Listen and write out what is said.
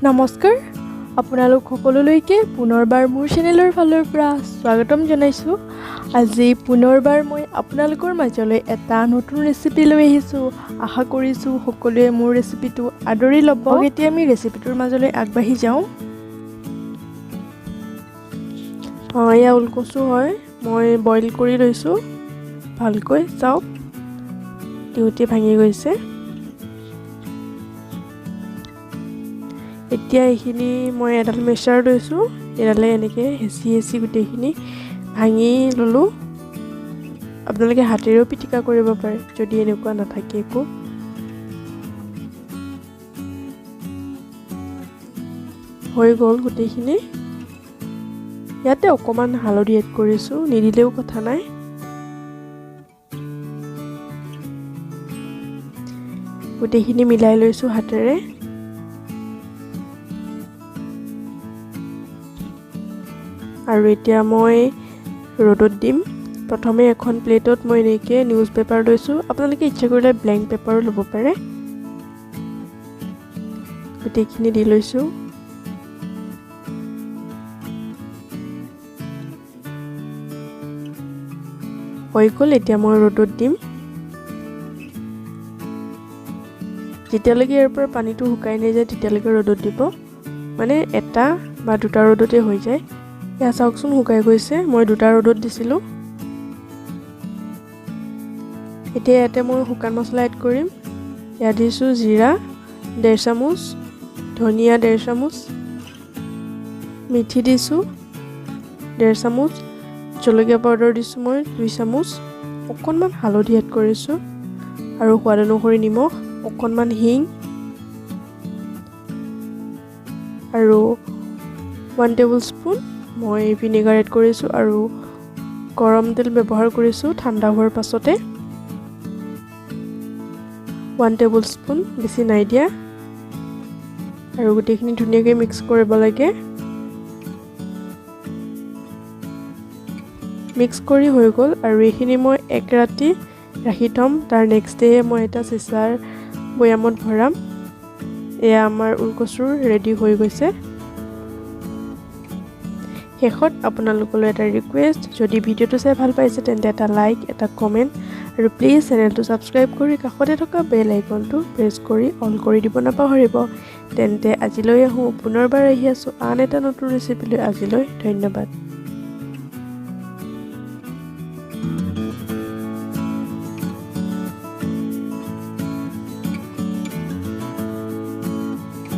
নমস্কাৰ আপোনালোক সকলোলৈকে পুনৰবাৰ মোৰ চেনেলৰ ফালৰ পৰা স্বাগতম জনাইছোঁ। আজি পুনৰবাৰ মই আপোনালোকৰ মাজলৈ এটা নতুন ৰেচিপি লৈ আহিছোঁ। আশা কৰিছোঁ সকলোৱে মোৰ ৰেচিপিটো আদৰি ল'ব। এতিয়া আমি ৰেচিপিটোৰ মাজলৈ আগবাঢ়ি যাওঁ। এয়া ওলকচু হয়, মই বইল কৰি লৈছোঁ ভালকৈ। চাওক টিউটি ভাঙি গৈছে। এতিয়া এইখিনি মই এডাল মেচাৰ লৈছোঁ, এডালে এনেকৈ হেঁচি গোটেইখিনি ভাঙি ল'লোঁ। আপোনালোকে হাতেৰেও পিটিকা কৰিব পাৰে যদি এনেকুৱা নাথাকে একো। হৈ গ'ল গোটেইখিনি। ইয়াতে অকণমান হালধি এড কৰিছোঁ, নিদিলেও কথা নাই। গোটেইখিনি মিলাই লৈছোঁ হাতেৰে। আৰু এতিয়া মই ৰ'দত দিম। প্ৰথমে এখন প্লেটত মই এনেকৈ নিউজ পেপাৰ লৈছোঁ। আপোনালোকে ইচ্ছা কৰিলে ব্লেংক পেপাৰো ল'ব পাৰে। গোটেইখিনি দি লৈছোঁ। হৈ গ'ল, এতিয়া মই ৰ'দত দিম। যেতিয়ালৈকে ইয়াৰ পৰা পানীটো শুকাই নাযায় তেতিয়ালৈকে ৰ'দত দিব। মানে এটা বা দুটা ৰ'দতে হৈ যায়। এয়া চাওকচোন শুকাই গৈছে, মই দুটা ৰ'দত দিছিলোঁ। এতিয়া ইয়াতে মই শুকান মছলা এড কৰিম। ইয়াত দিছোঁ জিৰা 1.5 চামুচ, ধনিয়া 1.5 চামুচ, মিঠি দিছোঁ 1.5 চামুচ, জলকীয়া পাউডাৰ দিছোঁ মই 2 চামুচ, অকণমান হালধি এড কৰিছোঁ আৰু সোৱাদ অনুসৰি নিমখ, অকণমান হিং আৰু 1 টেবুল স্পুন মই ভিনেগাৰ এড কৰিছোঁ আৰু গৰম তেল ব্যৱহাৰ কৰিছোঁ ঠাণ্ডা হোৱাৰ পাছতে। 1 টেবুল স্পুন, বেছি নাই দিয়া। আৰু গোটেইখিনি ধুনীয়াকৈ মিক্স কৰিব লাগে। মিক্স কৰি হৈ গ'ল আৰু এইখিনি মই এক ৰাতি ৰাখি থ'ম। তাৰ নেক্সট ডে মই এটা চিচাৰ বৈয়ামত ভৰাম। এয়া আমাৰ ওলকচুৰ ৰেডি হৈ গৈছে। শেষত আপোনালোকলৈ এটা ৰিকুৱেষ্ট, যদি ভিডিঅ'টো চাই ভাল পাইছে তেন্তে এটা লাইক, এটা কমেণ্ট আৰু প্লিজ চেনেলটো ছাবস্ক্ৰাইব কৰি কাষতে থকা বেল আইকনটো প্ৰেছ কৰি অল কৰি দিব নাপাহৰিব। তেন্তে আজিলৈ আহোঁ, পুনৰবাৰ আহি আছোঁ আন এটা নতুন ৰেচিপি লৈ। আজিলৈ ধন্যবাদ।